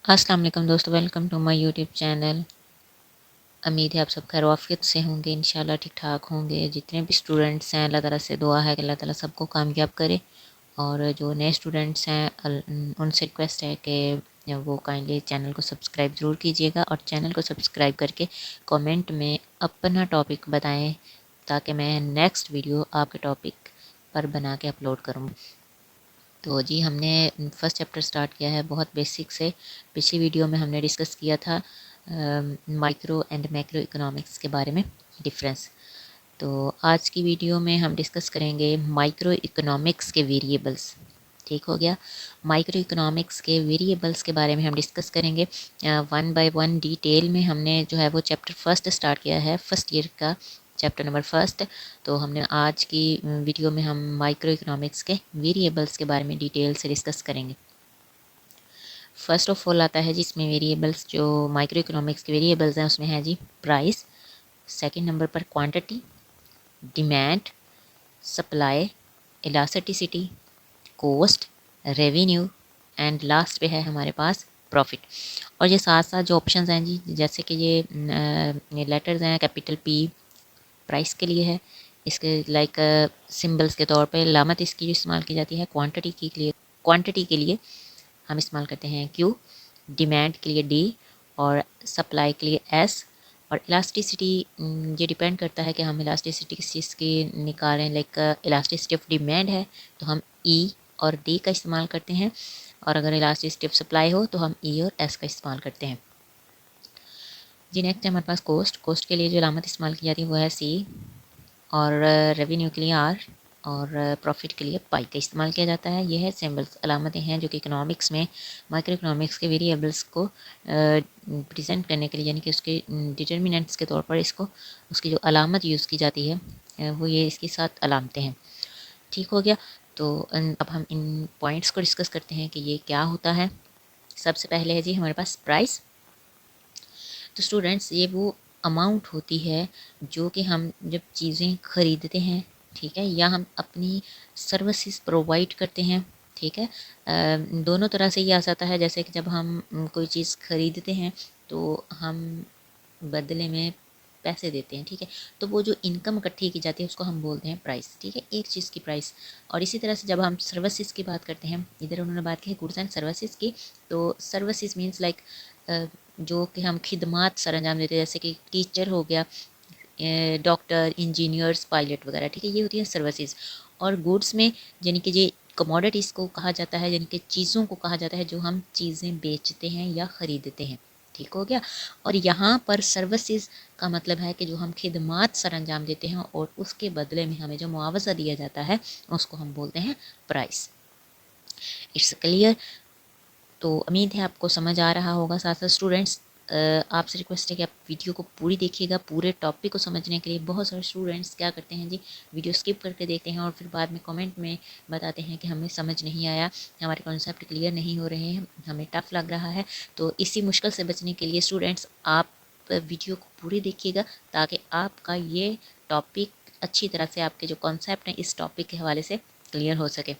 अस्सलाम वालेकुम दोस्तों, welcome to my YouTube channel. उम्मीद है आप सब खैरियत से होंगे, इंशाल्लाह ठीक ठाक होंगे। जितने भी स्टूडेंट्स हैं, अल्लाह ताला से दुआ है कि अल्लाह ताला सबको कामयाब करे। और जो नए स्टूडेंट्स हैं उनसे रिक्वेस्ट है कि वो काइंडली चैनल को सब्सक्राइब ज़रूर कीजिएगा और चैनल को सब्सक्राइब करके कमेंट में अपना टॉपिक बताएं ताकि मैं नेक्स्ट वीडियो आपके टॉपिक पर बना के अपलोड करूँ। तो जी हमने फर्स्ट चैप्टर स्टार्ट किया है बहुत बेसिक से। पिछली वीडियो में हमने डिस्कस किया था माइक्रो एंड मैक्रो इकोनॉमिक्स के बारे में डिफरेंस। तो आज की वीडियो में हम डिस्कस करेंगे माइक्रो इकोनॉमिक्स के वेरिएबल्स। ठीक हो गया। माइक्रो इकोनॉमिक्स के वेरिएबल्स के बारे में हम डिस्कस करेंगे वन बाय वन डिटेल में। हमने जो है वो चैप्टर फर्स्ट स्टार्ट किया है, फर्स्ट ईयर का चैप्टर नंबर फर्स्ट। तो हमने आज की वीडियो में हम माइक्रो इकोनॉमिक्स के वेरिएबल्स के बारे में डिटेल से डिस्कस करेंगे। फर्स्ट ऑफ ऑल आता है जी इसमें वेरिएबल्स, जो माइक्रो इकोनॉमिक्स के वेरिएबल्स हैं उसमें है जी प्राइस, सेकंड नंबर पर quantity, demand, supply, elasticity, cost, revenue and last पे है हमारे पास प्रॉफिट। और ये साथ साथ जो ऑप्शंस हैं जी, जैसे कि ये लेटर्स हैं, कैपिटल पी प्राइस के लिए है, इसके लाइक सिंबल्स के तौर पे लामत इसकी जो इस्तेमाल की जाती है क्वांटिटी के लिए हम इस्तेमाल करते हैं क्यू, डिमांड के लिए डी और सप्लाई के लिए एस। और इलास्टिसिटी ये डिपेंड करता है कि हम इलास्टिसिटी किस चीज़ की निकालें। लाइक इलास्टिसिटी ऑफ डिमांड है तो हम ई और डी का इस्तेमाल करते हैं, और अगर इलास्टिसिटी ऑफ सप्लाई हो तो हम ई और एस का इस्तेमाल करते हैं। जी नेक्स्ट है हमारे पास कोस्ट के लिए जो अलामत इस्तेमाल की जाती है वो है सी, और रेवेन्यू के लिए आर, और प्रॉफिट के लिए पाई का इस्तेमाल किया जाता है। यह है सिंबल्स, अलामतें हैं जो कि इकोनॉमिक्स में माइक्रो इकोनॉमिक्स के वेरिएबल्स को प्रेजेंट करने के लिए, यानी कि उसके डिटर्मिनेंट्स के तौर पर इसको उसकी जो अलामत यूज़ की जाती है वो ये इसके साथ अलामतें हैं। ठीक हो गया। तो अब हम इन पॉइंट्स को डिस्कस करते हैं कि ये क्या होता है। सबसे पहले है जी हमारे पास प्राइस। तो स्टूडेंट्स ये वो अमाउंट होती है जो कि हम जब चीज़ें ख़रीदते हैं, ठीक है, या हम अपनी सर्विसेज प्रोवाइड करते हैं, ठीक है। दोनों तरह से ये आ जाता है। जैसे कि जब हम कोई चीज़ ख़रीदते हैं तो हम बदले में पैसे देते हैं, ठीक है, तो वो जो इनकम इकट्ठी की जाती है उसको हम बोलते हैं प्राइस, ठीक है, एक चीज़ की प्राइस। और इसी तरह से जब हम सर्विसेज की बात करते हैं, इधर उन्होंने बात की है गुड्स एंड सर्विसेज की, तो सर्विसेज मीन्स लाइक जो कि हम खिदमात सर अंजाम देते हैं, जैसे कि टीचर हो गया, डॉक्टर, इंजीनियर्स, पायलट वगैरह, ठीक है, ये होती है सर्विसेज। और गुड्स में यानी कि ये कमोडिटीज़ को कहा जाता है, यानी कि चीज़ों को कहा जाता है जो हम चीज़ें बेचते हैं या ख़रीदते हैं। ठीक हो गया। और यहाँ पर सर्विसेज का मतलब है कि जो हम खिदमात सर अंजाम देते हैं और उसके बदले में हमें जो मुआवजा दिया जाता है उसको हम बोलते हैं प्राइस। It's clear. तो उम्मीद है आपको समझ आ रहा होगा। साथ साथ स्टूडेंट्स आपसे रिक्वेस्ट है कि आप वीडियो को पूरी देखिएगा। पूरे टॉपिक को समझने के लिए बहुत सारे स्टूडेंट्स क्या करते हैं जी, वीडियो स्किप करके देखते हैं और फिर बाद में कमेंट में बताते हैं कि हमें समझ नहीं आया, हमारे कॉन्सेप्ट क्लियर नहीं हो रहे हैं, हमें टफ लग रहा है। तो इसी मुश्किल से बचने के लिए स्टूडेंट्स आप वीडियो को पूरी देखिएगा ताकि आपका ये टॉपिक अच्छी तरह से, आपके जो कॉन्सेप्ट हैं इस टॉपिक के हवाले से क्लियर हो सके।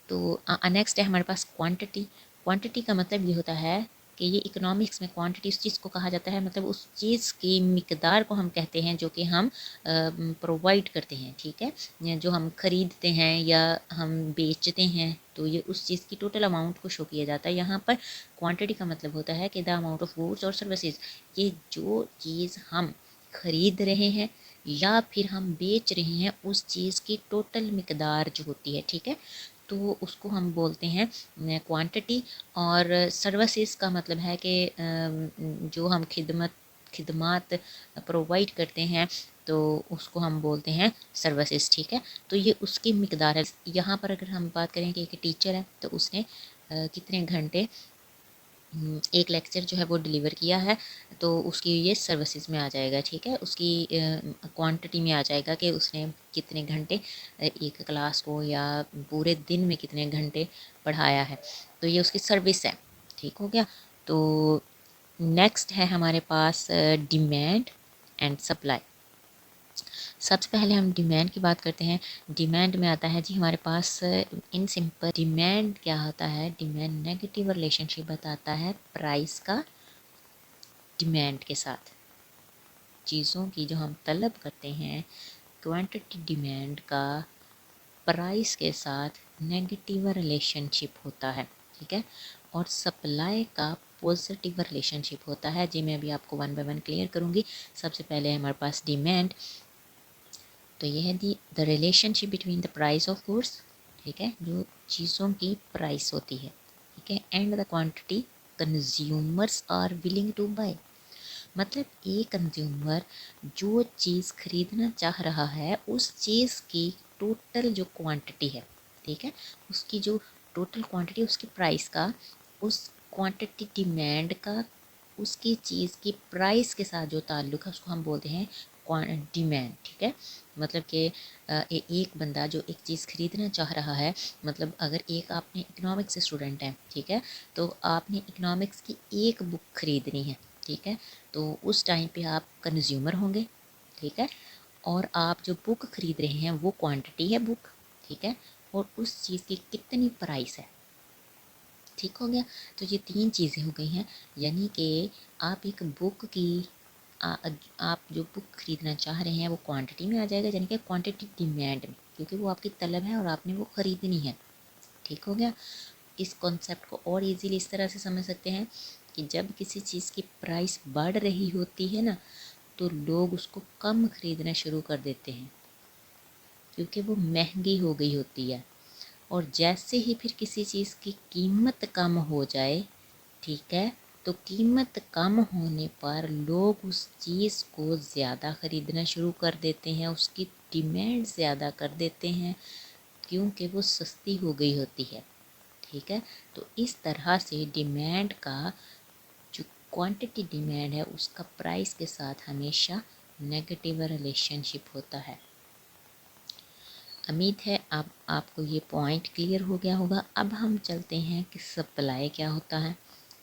तो नेक्स्ट है हमारे पास क्वांटिटी। क्वांटिटी का मतलब ये होता है कि ये इकोनॉमिक्स में क्वांटिटी उस चीज़ को कहा जाता है, मतलब उस चीज़ की मिकदार को हम कहते हैं जो कि हम प्रोवाइड करते हैं, ठीक है, जो हम ख़रीदते हैं या हम बेचते हैं, तो ये उस चीज़ की टोटल अमाउंट को शो किया जाता है। यहाँ पर क्वांटिटी का मतलब होता है कि द अमाउंट ऑफ गुड्स और सर्विसेज, ये जो चीज़ हम ख़रीद रहे हैं या फिर हम बेच रहे हैं उस चीज़ की टोटल मिकदार जो होती है, ठीक है, तो उसको हम बोलते हैं क्वांटिटी। और सर्विसेज का मतलब है कि जो हम खिदमात प्रोवाइड करते हैं तो उसको हम बोलते हैं सर्विसेज, ठीक है। तो ये उसकी मिकदार है। यहाँ पर अगर हम बात करें कि एक टीचर है तो उसने कितने घंटे एक लेक्चर जो है वो डिलीवर किया है, तो उसकी ये सर्विसेज में आ जाएगा, ठीक है, उसकी क्वांटिटी में आ जाएगा कि उसने कितने घंटे एक क्लास को या पूरे दिन में कितने घंटे पढ़ाया है, तो ये उसकी सर्विस है। ठीक हो गया। तो नेक्स्ट है हमारे पास डिमांड एंड सप्लाई। सबसे पहले हम डिमांड की बात करते हैं। डिमांड में आता है जी हमारे पास इन सिंपल डिमांड क्या होता है, डिमांड नेगेटिव रिलेशनशिप बताता है प्राइस का डिमांड के साथ। चीज़ों की जो हम तलब करते हैं क्वांटिटी डिमांड का प्राइस के साथ नेगेटिव रिलेशनशिप होता है, ठीक है। और सप्लाई का पॉजिटिव रिलेशनशिप होता है जी। मैं अभी आपको वन बाय वन क्लियर करूँगी। सबसे पहले है हमारे पास डिमांड, तो ये है the relationship between the price of goods, ठीक है, जो चीज़ों की प्राइस होती है, ठीक है, and the quantity consumers are willing to buy. मतलब एक कंज्यूमर जो चीज़ खरीदना चाह रहा है उस चीज़ की टोटल जो क्वांटिटी है, ठीक है, उसकी जो टोटल क्वांटिटी उसकी प्राइस का, उस क्वांटिटी डिमांड का उसकी चीज़ की प्राइस के साथ जो ताल्लुक है उसको हम बोलते हैं डिमांड, ठीक है। मतलब कि एक बंदा जो एक चीज़ खरीदना चाह रहा है, मतलब अगर एक आपने इकोनॉमिक्स स्टूडेंट है, ठीक है, तो आपने इकोनॉमिक्स की एक बुक खरीदनी है, ठीक है, तो उस टाइम पे आप कंज्यूमर होंगे, ठीक है, और आप जो बुक खरीद रहे हैं वो क्वांटिटी है बुक, ठीक है, और उस चीज़ की कितनी प्राइस है, ठीक हो गया। तो ये तीन चीज़ें हो गई हैं, यानी कि आप एक बुक की आप जो बुक खरीदना चाह रहे हैं वो क्वांटिटी में आ जाएगा, यानी कि क्वांटिटी डिमांड में, क्योंकि वो आपकी तलब है और आपने वो ख़रीदनी है, ठीक हो गया। इस कॉन्सेप्ट को और इजीली इस तरह से समझ सकते हैं कि जब किसी चीज़ की प्राइस बढ़ रही होती है ना, तो लोग उसको कम ख़रीदना शुरू कर देते हैं क्योंकि वो महंगी हो गई होती है। और जैसे ही फिर किसी चीज़ की कीमत कम हो जाए, ठीक है, तो कीमत कम होने पर लोग उस चीज़ को ज़्यादा ख़रीदना शुरू कर देते हैं, उसकी डिमांड ज़्यादा कर देते हैं क्योंकि वो सस्ती हो गई होती है, ठीक है। तो इस तरह से डिमांड का जो क्वांटिटी डिमांड है उसका प्राइस के साथ हमेशा नेगेटिव रिलेशनशिप होता है। उम्मीद है अब आपको ये पॉइंट क्लियर हो गया होगा। अब हम चलते हैं कि सप्लाई क्या होता है।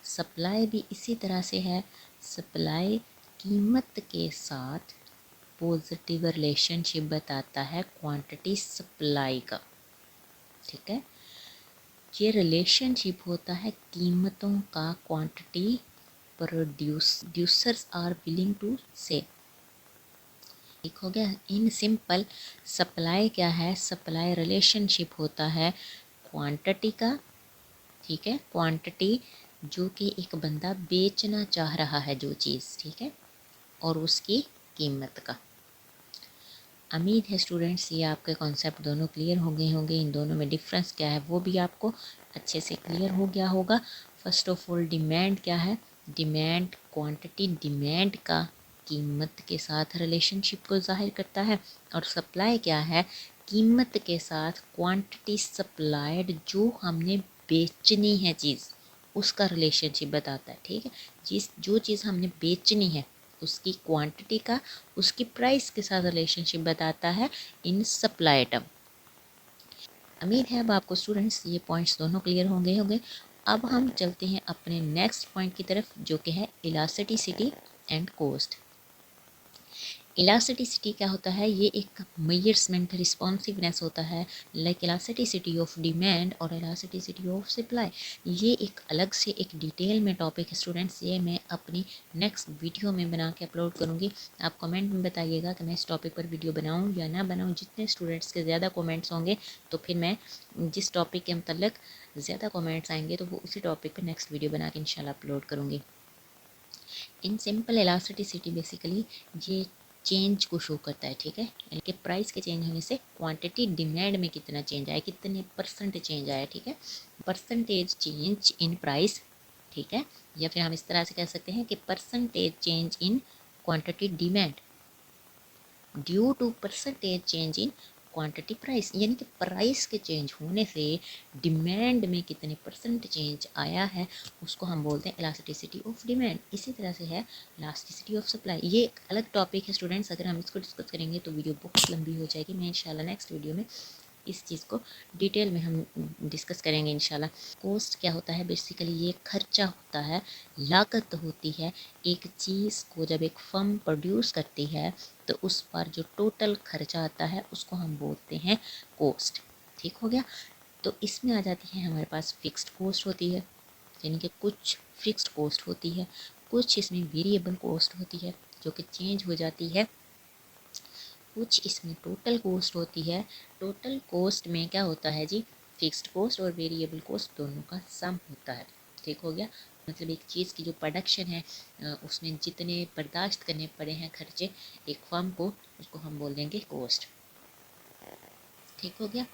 सप्लाई भी इसी तरह से है। सप्लाई कीमत के साथ पॉजिटिव रिलेशनशिप बताता है क्वांटिटी सप्लाई का, ठीक है। ये रिलेशनशिप होता है कीमतों का quantity producers are willing to sell, ठीक हो गया। इन सिंपल सप्लाई क्या है, सप्लाई रिलेशनशिप होता है क्वांटिटी का, ठीक है, क्वांटिटी जो कि एक बंदा बेचना चाह रहा है जो चीज़, ठीक है, और उसकी कीमत का। उम्मीद है स्टूडेंट्स ये आपके कॉन्सेप्ट दोनों क्लियर हो गए होंगे। इन दोनों में डिफरेंस क्या है वो भी आपको अच्छे से क्लियर हो गया होगा। फर्स्ट ऑफ ऑल डिमांड क्या है, डिमांड क्वांटिटी डिमांड का कीमत के साथ रिलेशनशिप को जाहिर करता है। और सप्लाई क्या है, कीमत के साथ क्वांटिटी सप्लाइड जो हमने बेचनी है चीज़ उसका रिलेशनशिप बताता है, ठीक है। जो चीज़ हमने बेचनी है उसकी क्वांटिटी का उसकी प्राइस के साथ रिलेशनशिप बताता है इन सप्लाई टर्म। उम्मीद है अब आपको स्टूडेंट्स ये पॉइंट्स दोनों क्लियर होंगे। अब हम चलते हैं अपने नेक्स्ट पॉइंट की तरफ जो कि है इलास्टिसिटी एंड कॉस्ट। इलास्टिसिटी क्या होता है, ये एक मेजरमेंट रिस्पॉन्सिवनेस होता है, लाइक इलास्टिसिटी ऑफ डिमांड और इलास्टिसिटी ऑफ सप्लाई। ये एक अलग से एक डिटेल में टॉपिक है स्टूडेंट्स, ये मैं अपनी नेक्स्ट वीडियो में बना के अपलोड करूँगी। आप कमेंट में बताइएगा कि मैं इस टॉपिक पर वीडियो बनाऊँ या ना बनाऊँ। जितने स्टूडेंट्स के ज़्यादा कमेंट्स होंगे तो फिर मैं जिस टॉपिक के मतलब ज़्यादा कमेंट्स आएंगे तो वो उसी टॉपिक पर नेक्स्ट वीडियो बना के इंशाल्लाह अपलोड करूँगी। इन सिंपल इलास्टिसिटी बेसिकली ये चेंज को शो करता है, ठीक है, यानी कि प्राइस के चेंज होने से क्वांटिटी डिमांड में कितना चेंज आया, कितने परसेंट चेंज आया, ठीक है, परसेंटेज चेंज इन प्राइस, ठीक है। या फिर हम इस तरह से कह सकते हैं कि percentage change in quantity demand due to percentage change in quantity price, यानी कि प्राइस के चेंज होने से डिमांड में कितने परसेंट चेंज आया है उसको हम बोलते हैं इलास्टिसिटी ऑफ डिमांड। इसी तरह से है इलास्टिसिटी ऑफ सप्लाई। ये एक अलग टॉपिक है स्टूडेंट्स, अगर हम इसको डिस्कस करेंगे तो वीडियो बहुत लंबी हो जाएगी। मैं इंशाल्लाह नेक्स्ट वीडियो में इस चीज़ को डिटेल में हम डिस्कस करेंगे इंशाल्लाह। कॉस्ट क्या होता है? बेसिकली ये खर्चा होता है, लागत होती है। एक चीज़ को जब एक फर्म प्रोड्यूस करती है तो उस पर जो टोटल खर्चा आता है उसको हम बोलते हैं कॉस्ट। ठीक हो गया। तो इसमें आ जाती है हमारे पास फिक्स्ड कॉस्ट होती है, यानी कि कुछ फिक्स्ड कॉस्ट होती है, कुछ इसमें वेरिएबल कॉस्ट होती है जो कि चेंज हो जाती है, कुछ इसमें टोटल कॉस्ट होती है। टोटल कॉस्ट में क्या होता है जी? फिक्स्ड कॉस्ट और वेरिएबल कॉस्ट दोनों का सम होता है। ठीक हो गया। मतलब एक चीज़ की जो प्रोडक्शन है उसमें जितने बर्दाश्त करने पड़े हैं खर्चे एक फर्म को, उसको हम बोल देंगे कॉस्ट। ठीक हो गया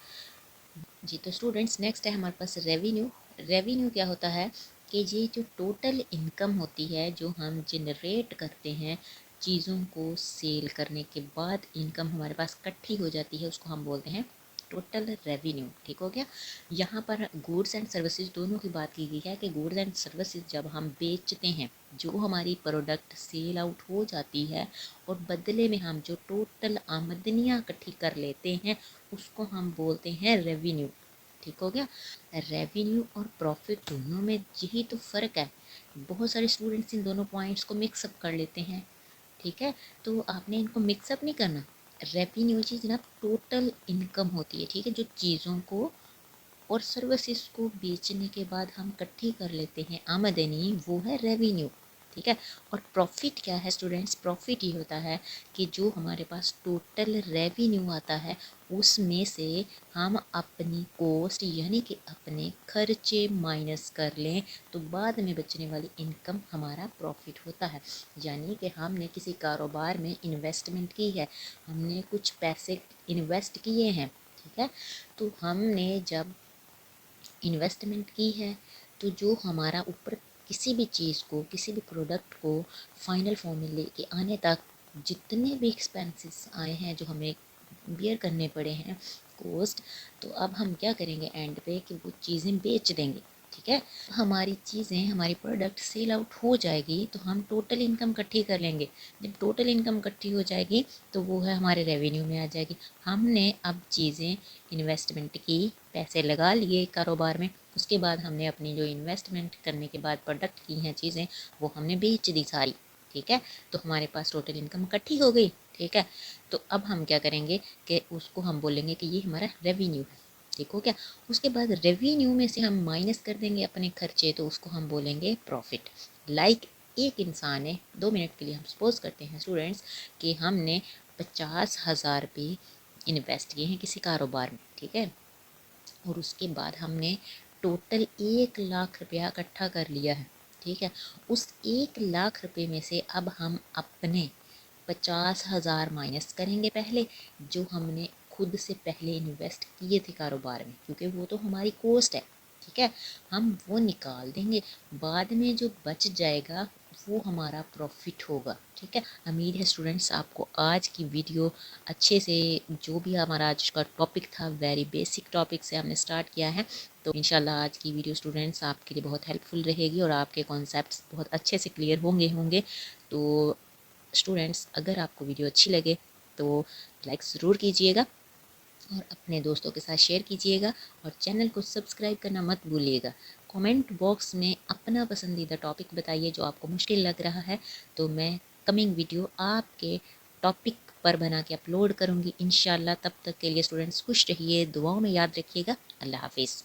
जी। तो स्टूडेंट्स नेक्स्ट है हमारे पास रेवेन्यू। रेवेन्यू क्या होता है कि ये जो टोटल इनकम होती है जो हम जनरेट करते हैं चीज़ों को सेल करने के बाद इनकम हमारे पास इकट्ठी हो जाती है, उसको हम बोलते हैं टोटल रेवेन्यू। ठीक हो गया। यहाँ पर गुड्स एंड सर्विसेज दोनों की बात की गई है कि गुड्स एंड सर्विसेज जब हम बेचते हैं, जो हमारी प्रोडक्ट सेल आउट हो जाती है और बदले में हम जो टोटल आमदनियाँ इकट्ठी कर लेते हैं उसको हम बोलते हैं रेवेन्यू। ठीक हो गया। रेवेन्यू और प्रॉफिट दोनों में यही तो फ़र्क है। बहुत सारे स्टूडेंट्स इन दोनों पॉइंट्स को मिक्सअप कर लेते हैं। ठीक है, तो आपने इनको मिक्सअप नहीं करना। रेवेन्यू जी जनाब टोटल इनकम होती है, ठीक है, जो चीज़ों को और सर्विसेज को बेचने के बाद हम इकट्ठी कर लेते हैं आमदनी, वो है रेवेन्यू। ठीक है। और प्रॉफिट क्या है स्टूडेंट्स? प्रॉफिट ये होता है कि जो हमारे पास टोटल रेवेन्यू आता है उसमें से हम अपनी कॉस्ट यानी कि अपने खर्चे माइनस कर लें तो बाद में बचने वाली इनकम हमारा प्रॉफिट होता है। यानी कि हमने किसी कारोबार में इन्वेस्टमेंट की है, हमने कुछ पैसे इन्वेस्ट किए हैं। ठीक है, तो हमने जब इन्वेस्टमेंट की है तो जो हमारा ऊपर किसी भी चीज़ को, किसी भी प्रोडक्ट को फाइनल फॉर्म में लेके आने तक जितने भी एक्सपेंसेस आए हैं जो हमें बियर करने पड़े हैं कॉस्ट, तो अब हम क्या करेंगे एंड पे कि वो चीज़ें बेच देंगे। ठीक है, हमारी चीज़ें, हमारी प्रोडक्ट सेल आउट हो जाएगी तो हम टोटल इनकम इकट्ठी कर लेंगे। जब टोटल इनकम इकट्ठी हो जाएगी तो वो है हमारे रेवेन्यू में आ जाएगी। हमने अब चीज़ें इन्वेस्टमेंट की, पैसे लगा लिए कारोबार में, उसके बाद हमने अपनी जो इन्वेस्टमेंट करने के बाद प्रोडक्ट की हैं चीज़ें वो हमने बेच दी सारी। ठीक है, तो हमारे पास टोटल इनकम इकट्ठी हो गई। ठीक है, तो अब हम क्या करेंगे कि उसको हम बोलेंगे कि ये हमारा रेवेन्यू है। ठीक हो क्या? उसके बाद रेवेन्यू में से हम माइनस कर देंगे अपने खर्चे, तो उसको हम बोलेंगे प्रॉफिट। लाइक एक इंसान है, 2 मिनट के लिए हम सपोज करते हैं स्टूडेंट्स कि हमने 50,000 रुपये इन्वेस्ट किए हैं किसी कारोबार में। ठीक है, और उसके बाद हमने टोटल 1 लाख रुपया इकट्ठा कर लिया है। ठीक है, उस 1 लाख रुपये में से अब हम अपने 50,000 माइनस करेंगे पहले, जो हमने खुद से पहले इन्वेस्ट किए थे कारोबार में, क्योंकि वो तो हमारी कॉस्ट है। ठीक है, हम वो निकाल देंगे, बाद में जो बच जाएगा वो हमारा प्रॉफिट होगा। ठीक है, उम्मीद है स्टूडेंट्स आपको आज की वीडियो अच्छे से, जो भी हमारा आज का टॉपिक था वेरी बेसिक टॉपिक से हमने स्टार्ट किया है, तो इंशाल्लाह आज की वीडियो स्टूडेंट्स आपके लिए बहुत हेल्पफुल रहेगी और आपके कॉन्सेप्ट्स बहुत अच्छे से क्लियर होंगे। तो स्टूडेंट्स अगर आपको वीडियो अच्छी लगे तो लाइक ज़रूर कीजिएगा और अपने दोस्तों के साथ शेयर कीजिएगा और चैनल को सब्सक्राइब करना मत भूलिएगा। कमेंट बॉक्स में अपना पसंदीदा टॉपिक बताइए जो आपको मुश्किल लग रहा है, तो मैं कमिंग वीडियो आपके टॉपिक पर बना के अपलोड करूँगी इंशाल्लाह। तब तक के लिए स्टूडेंट्स खुश रहिए, दुआओं में याद रखिएगा। अल्लाह हाफिज़।